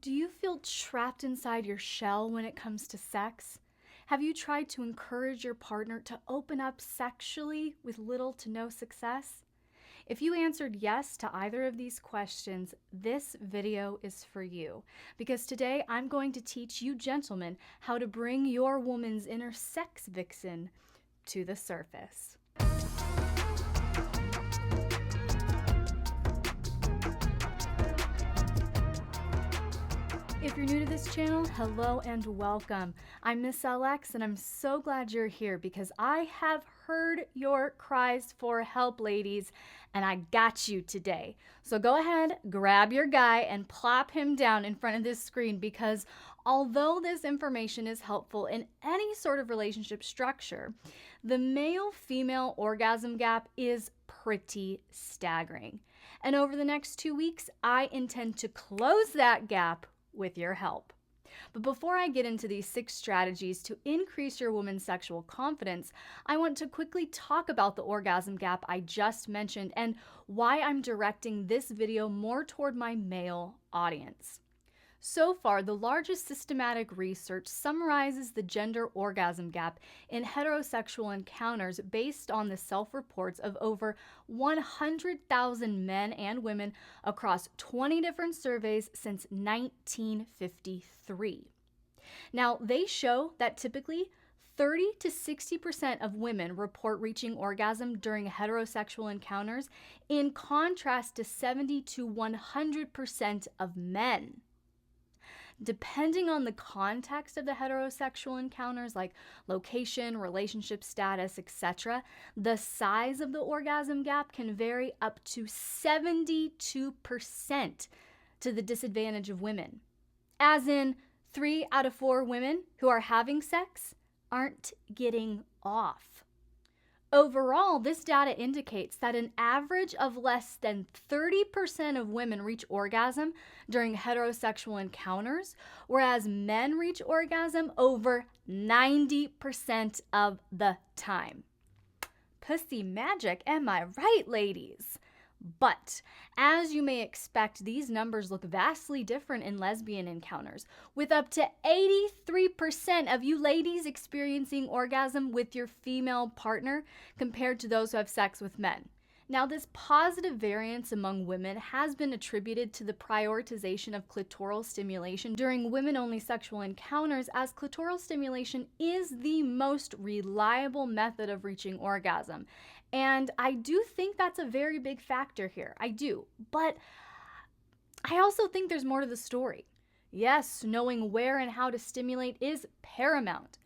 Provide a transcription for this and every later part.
Do you feel trapped inside your shell when it comes to sex? Have you tried to encourage your partner to open up sexually with little to no success? If you answered yes to either of these questions, this video is for you, because today I'm going to teach you gentlemen how to bring your woman's inner sex vixen to the surface. If you're new to this channel, hello and welcome. I'm Miss LX and I'm so glad you're here because I have heard your cries for help, ladies, and I got you today. So go ahead, grab your guy and plop him down in front of this screen, because although this information is helpful in any sort of relationship structure, the male-female orgasm gap is pretty staggering. And over the next 2 weeks, I intend to close that gap with your help. But before I get into these 6 strategies to increase your woman's sexual confidence, I want to quickly talk about the orgasm gap I just mentioned and why I'm directing this video more toward my male audience. So far, the largest systematic research summarizes the gender orgasm gap in heterosexual encounters based on the self-reports of over 100,000 men and women across 20 different surveys since 1953. Now, they show that typically 30 to 60% of women report reaching orgasm during heterosexual encounters, in contrast to 70 to 100% of men. Depending on the context of the heterosexual encounters, like location, relationship status, etc., the size of the orgasm gap can vary up to 72% to the disadvantage of women. As in, 3 out of 4 women who are having sex aren't getting off. Overall, this data indicates that an average of less than 30% of women reach orgasm during heterosexual encounters, whereas men reach orgasm over 90% of the time. Pussy magic, am I right, ladies? But, as you may expect, these numbers look vastly different in lesbian encounters, with up to 83% of you ladies experiencing orgasm with your female partner compared to those who have sex with men. Now, this positive variance among women has been attributed to the prioritization of clitoral stimulation during women-only sexual encounters, as clitoral stimulation is the most reliable method of reaching orgasm. And I do think that's a very big factor here. I do. But I also think there's more to the story. Yes, knowing where and how to stimulate is paramount.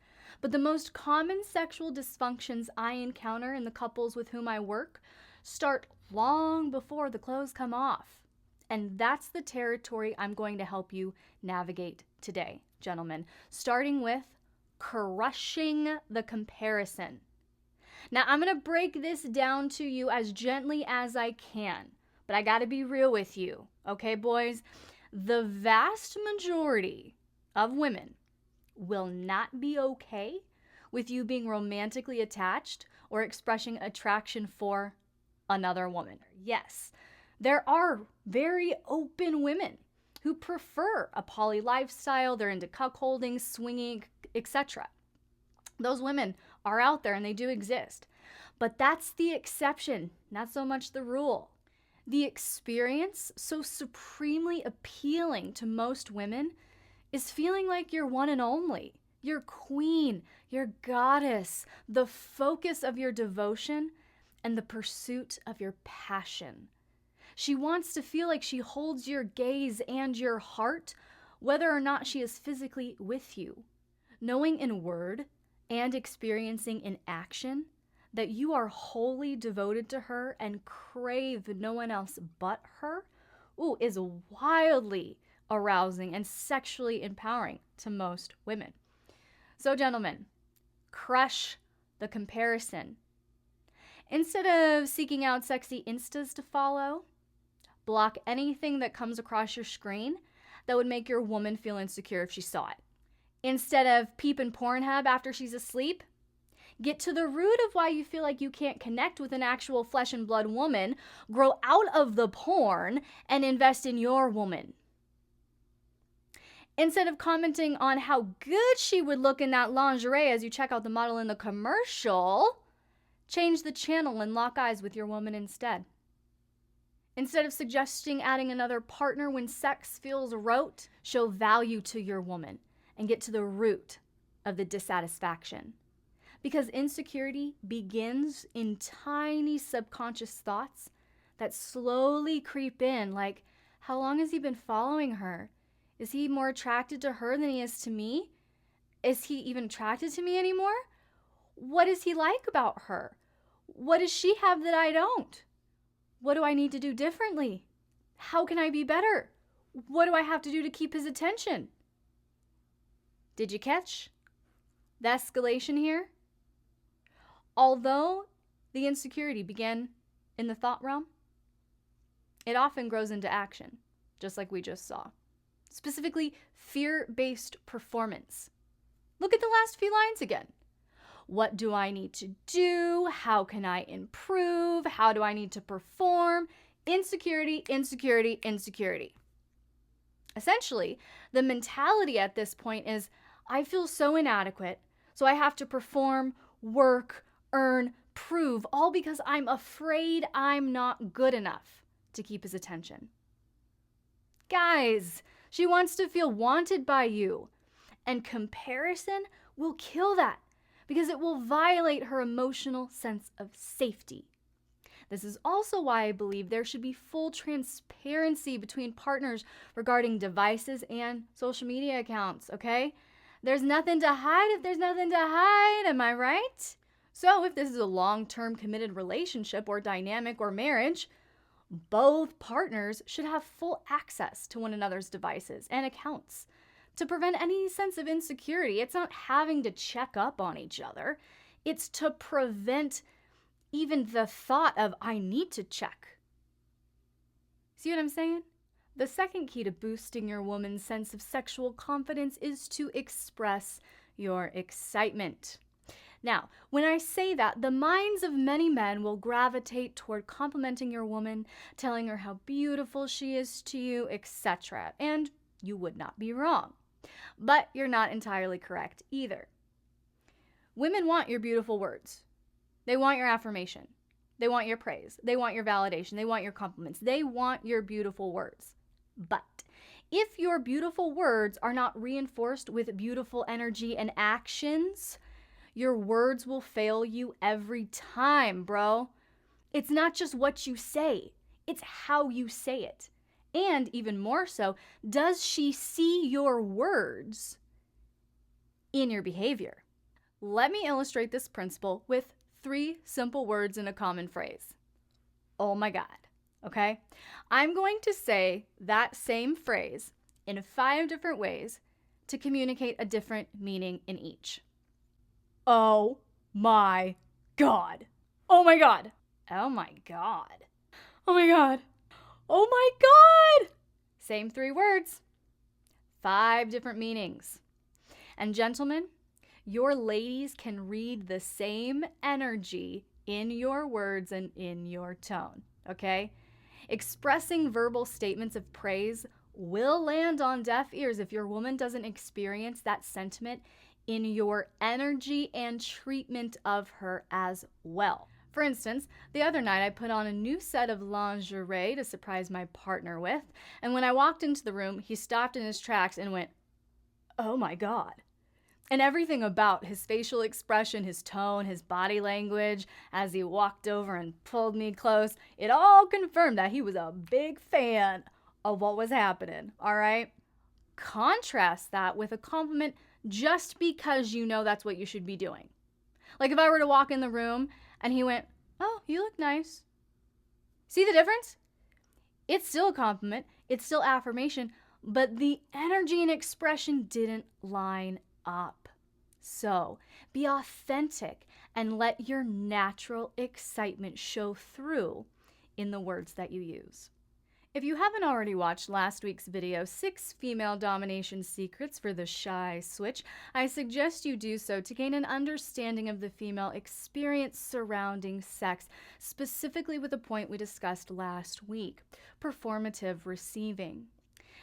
But the most common sexual dysfunctions I encounter in the couples with whom I work start long before the clothes come off. And that's the territory I'm going to help you navigate today, gentlemen, starting with crushing the comparison. Now, I'm going to break this down to you as gently as I can, but I got to be real with you, okay, boys? The vast majority of women will not be okay with you being romantically attached or expressing attraction for another woman. Yes, there are very open women who prefer a poly lifestyle. They're into cuckolding, swinging, etc. Those women are out there and they do exist. But that's the exception, not so much the rule. The experience, so supremely appealing to most women, is feeling like you're one and only, your queen, your goddess, the focus of your devotion, and the pursuit of your passion. She wants to feel like she holds your gaze and your heart, whether or not she is physically with you. Knowing in word and experiencing in action that you are wholly devoted to her and crave no one else but her, is wildly arousing and sexually empowering to most women. So, gentlemen, crush the comparison. Instead of seeking out sexy instas to follow, block anything that comes across your screen that would make your woman feel insecure if she saw it. Instead of peeping Pornhub after she's asleep, get to the root of why you feel like you can't connect with an actual flesh and blood woman, grow out of the porn, and invest in your woman. Instead of commenting on how good she would look in that lingerie as you check out the model in the commercial, change the channel and lock eyes with your woman instead. Instead of suggesting adding another partner when sex feels rote, show value to your woman and get to the root of the dissatisfaction. Because insecurity begins in tiny subconscious thoughts that slowly creep in, like, how long has he been following her? Is he more attracted to her than he is to me? Is he even attracted to me anymore? What does he like about her? What does she have that I don't? What do I need to do differently? How can I be better? What do I have to do to keep his attention? Did you catch the escalation here? Although the insecurity began in the thought realm, it often grows into action, just like we just saw. Specifically, fear-based performance. Look at the last few lines again. What do I need to do? How can I improve? How do I need to perform? Insecurity, insecurity, insecurity. Essentially, the mentality at this point is, I feel so inadequate, so I have to perform, work, earn, prove, all because I'm afraid I'm not good enough to keep his attention. Guys, she wants to feel wanted by you, and comparison will kill that because it will violate her emotional sense of safety. This is also why I believe there should be full transparency between partners regarding devices and social media accounts, okay? There's nothing to hide if there's nothing to hide, am I right? So if this is a long-term committed relationship or dynamic or marriage, both partners should have full access to one another's devices and accounts to prevent any sense of insecurity. It's not having to check up on each other. It's to prevent even the thought of, I need to check. See what I'm saying? The second key to boosting your woman's sense of sexual confidence is to express your excitement. Now, when I say that, the minds of many men will gravitate toward complimenting your woman, telling her how beautiful she is to you, etc. And you would not be wrong. But you're not entirely correct either. Women want your beautiful words. They want your affirmation. They want your praise. They want your validation. They want your compliments. They want your beautiful words. But if your beautiful words are not reinforced with beautiful energy and actions, your words will fail you every time, bro. It's not just what you say, it's how you say it. And even more so, does she see your words in your behavior? Let me illustrate this principle with 3 simple words in a common phrase. Oh my God, okay? I'm going to say that same phrase in 5 different ways to communicate a different meaning in each. Oh my God. Oh my God. Oh my God. Oh my God. Oh my God. Same 3 words. 5 different meanings. And gentlemen, your ladies can read the same energy in your words and in your tone, okay? Expressing verbal statements of praise will land on deaf ears if your woman doesn't experience that sentiment in your energy and treatment of her as well. For instance, the other night I put on a new set of lingerie to surprise my partner with, and when I walked into the room, he stopped in his tracks and went, "Oh my God." And everything about his facial expression, his tone, his body language, as he walked over and pulled me close, it all confirmed that he was a big fan of what was happening, all right? Contrast that with a compliment just because you know that's what you should be doing. Like if I were to walk in the room and he went, "Oh, you look nice." See the difference? It's still a compliment, it's still affirmation, but the energy and expression didn't line up. So be authentic and let your natural excitement show through in the words that you use. If you haven't already watched last week's video, 6 female domination secrets for the shy switch, I suggest you do so to gain an understanding of the female experience surrounding sex, specifically with the point we discussed last week, performative receiving.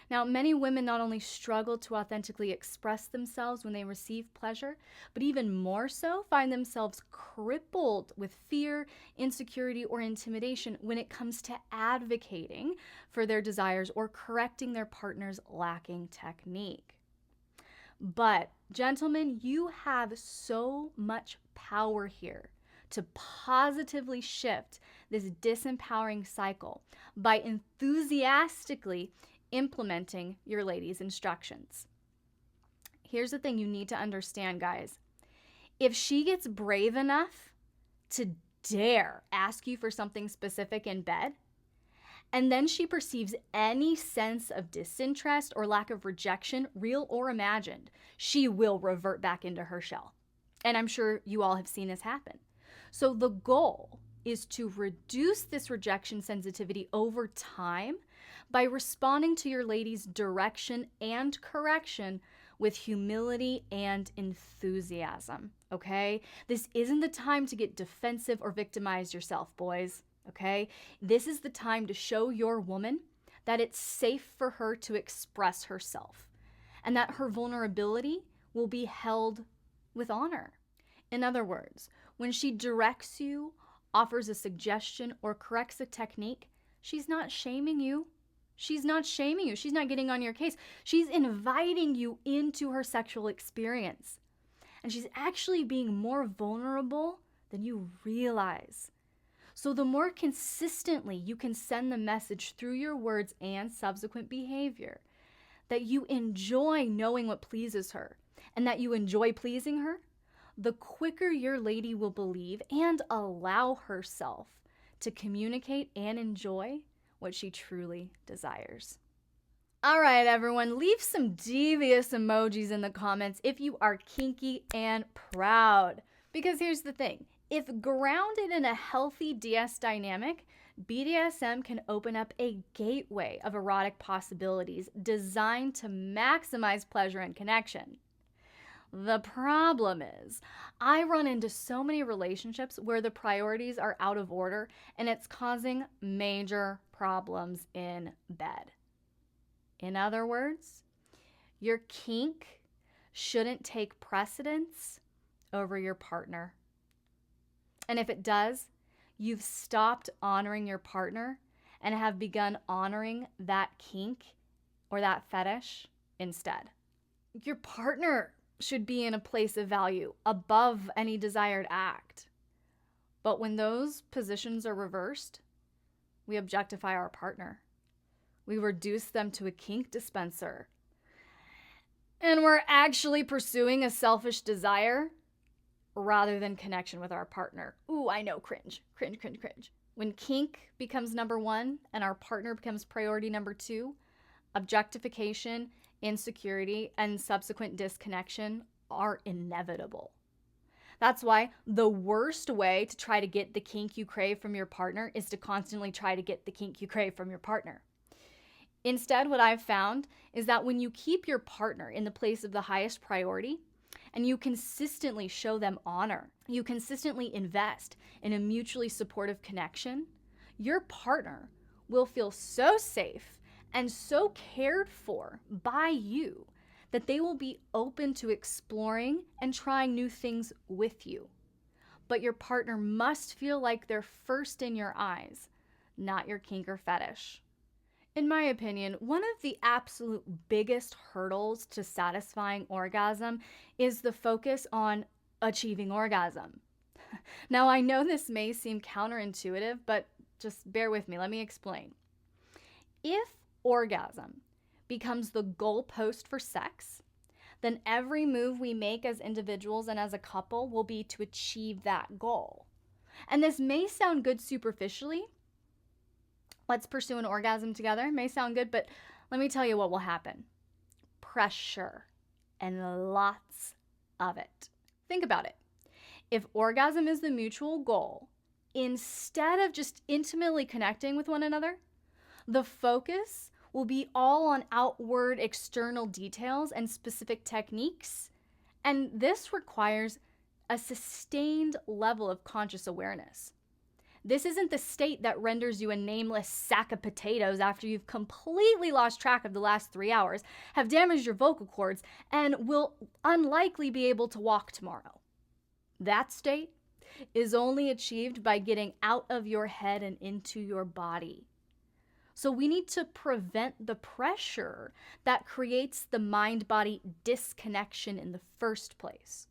Now, many women not only struggle to authentically express themselves when they receive pleasure, but even more so find themselves crippled with fear, insecurity, or intimidation when it comes to advocating for their desires or correcting their partner's lacking technique. But, gentlemen, you have so much power here to positively shift this disempowering cycle by enthusiastically implementing your lady's instructions. Here's the thing you need to understand, guys. If she gets brave enough to dare ask you for something specific in bed, and then she perceives any sense of disinterest or lack of rejection, real or imagined, she will revert back into her shell. And I'm sure you all have seen this happen. So the goal is to reduce this rejection sensitivity over time by responding to your lady's direction and correction with humility and enthusiasm, okay? This isn't the time to get defensive or victimize yourself, boys, okay? This is the time to show your woman that it's safe for her to express herself and that her vulnerability will be held with honor. In other words, when she directs you, offers a suggestion, or corrects a technique, she's not shaming you. She's not shaming you. She's not getting on your case. She's inviting you into her sexual experience. And she's actually being more vulnerable than you realize. So the more consistently you can send the message through your words and subsequent behavior that you enjoy knowing what pleases her and that you enjoy pleasing her, the quicker your lady will believe and allow herself to communicate and enjoy what she truly desires. All right, everyone, leave some devious emojis in the comments if you are kinky and proud. Because here's the thing, if grounded in a healthy DS dynamic, BDSM can open up a gateway of erotic possibilities designed to maximize pleasure and connection. The problem is, I run into so many relationships where the priorities are out of order and it's causing major problems in bed. In other words, your kink shouldn't take precedence over your partner. And if it does, you've stopped honoring your partner and have begun honoring that kink or that fetish instead. Your partner should be in a place of value above any desired act. But when those positions are reversed, we objectify our partner. We reduce them to a kink dispenser. And we're actually pursuing a selfish desire rather than connection with our partner. Ooh, I know, cringe. When kink becomes number one and our partner becomes priority number two, objectification, insecurity, and subsequent disconnection are inevitable. That's why the worst way to try to get the kink you crave from your partner is to constantly try to get the kink you crave from your partner. Instead, what I've found is that when you keep your partner in the place of the highest priority and you consistently show them honor, you consistently invest in a mutually supportive connection, your partner will feel so safe and so cared for by you that they will be open to exploring and trying new things with you. But your partner must feel like they're first in your eyes, not your kink or fetish. In my opinion, one of the absolute biggest hurdles to satisfying orgasm is the focus on achieving orgasm. Now, I know this may seem counterintuitive, but just bear with me. Let me explain. If orgasm becomes the goalpost for sex, then every move we make as individuals and as a couple will be to achieve that goal. And this may sound good superficially. Let's pursue an orgasm together. May sound good, but let me tell you what will happen. Pressure, and lots of it. Think about it. If orgasm is the mutual goal, instead of just intimately connecting with one another, the focus will be all on outward external details and specific techniques. And this requires a sustained level of conscious awareness. This isn't the state that renders you a nameless sack of potatoes after you've completely lost track of the last 3 hours, have damaged your vocal cords, and will unlikely be able to walk tomorrow. That state is only achieved by getting out of your head and into your body. So we need to prevent the pressure that creates the mind-body disconnection in the first place.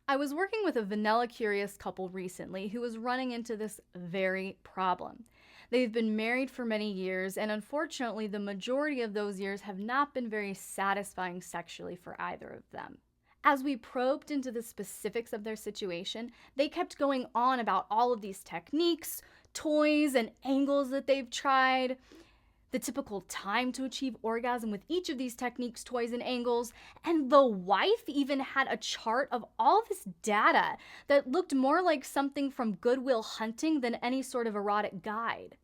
I was working with a vanilla-curious couple recently who was running into this very problem. They've been married for many years, and unfortunately, the majority of those years have not been very satisfying sexually for either of them. As we probed into the specifics of their situation, they kept going on about all of these techniques, toys, and angles that they've tried, the typical time to achieve orgasm with each of these techniques, toys, and angles, and the wife even had a chart of all this data that looked more like something from Good Will Hunting than any sort of erotic guide.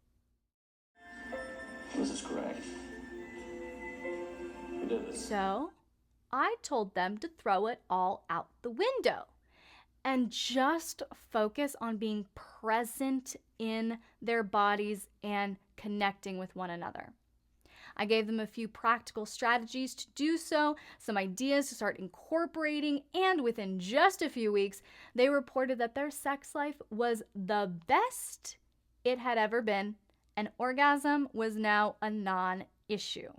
This is correct. We did this. So, I told them to throw it all out the window and just focus on being present in their bodies and connecting with one another. I gave them a few practical strategies to do so, some ideas to start incorporating, and within just a few weeks, they reported that their sex life was the best it had ever been, and orgasm was now a non-issue.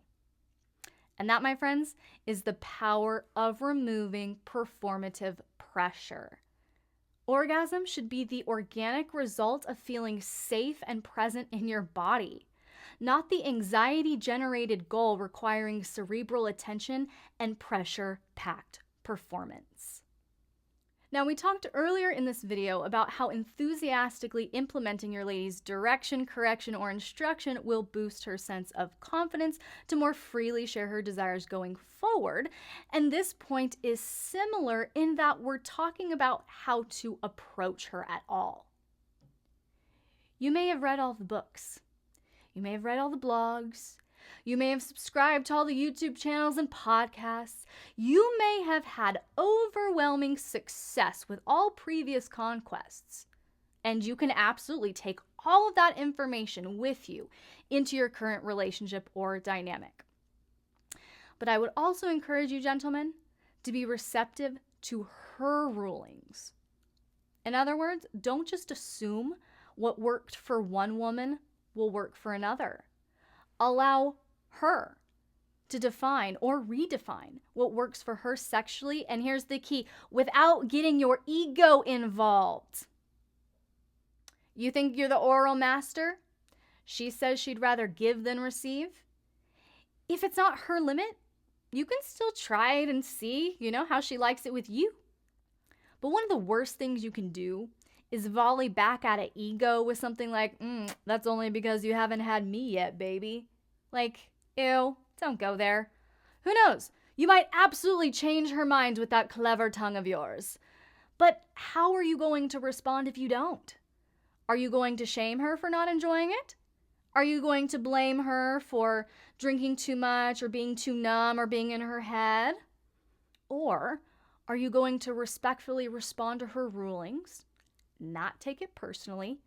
And that, my friends, is the power of removing performative pressure. Orgasm should be the organic result of feeling safe and present in your body, not the anxiety-generated goal requiring cerebral attention and pressure-packed performance. Now, we talked earlier in this video about how enthusiastically implementing your lady's direction, correction, or instruction will boost her sense of confidence to more freely share her desires going forward. And this point is similar in that we're talking about how to approach her at all. You may have read all the books. You may have read all the blogs. You may have subscribed to all the YouTube channels and podcasts. You may have had overwhelming success with all previous conquests. And you can absolutely take all of that information with you into your current relationship or dynamic. But I would also encourage you, gentlemen, to be receptive to her rulings. In other words, don't just assume what worked for one woman will work for another. Allow her to define or redefine what works for her sexually, and here's the key, without getting your ego involved. You think you're the oral master? She says she'd rather give than receive. If it's not her limit, you can still try it and see, how she likes it with you. But one of the worst things you can do is volley back at an ego with something like, that's only because you haven't had me yet, baby. Like, ew, don't go there. Who knows? You might absolutely change her mind with that clever tongue of yours. But how are you going to respond if you don't? Are you going to shame her for not enjoying it? Are you going to blame her for drinking too much or being too numb or being in her head? Or are you going to respectfully respond to her rulings, not take it personally,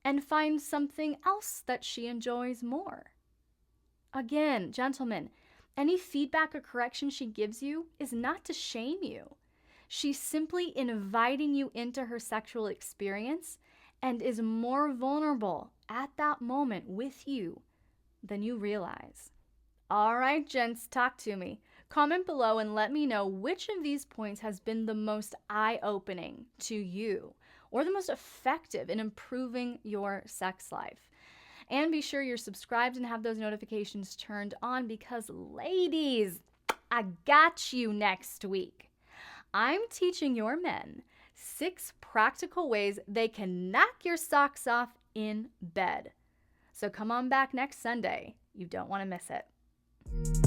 and find something else that she enjoys more? Again, gentlemen, any feedback or correction she gives you is not to shame you. She's simply inviting you into her sexual experience and is more vulnerable at that moment with you than you realize. All right, gents, talk to me. Comment below and let me know which of these points has been the most eye-opening to you or the most effective in improving your sex life. And be sure you're subscribed and have those notifications turned on because, ladies, I got you next week. I'm teaching your men 6 practical ways they can knock your socks off in bed. So come on back next Sunday. You don't want to miss it.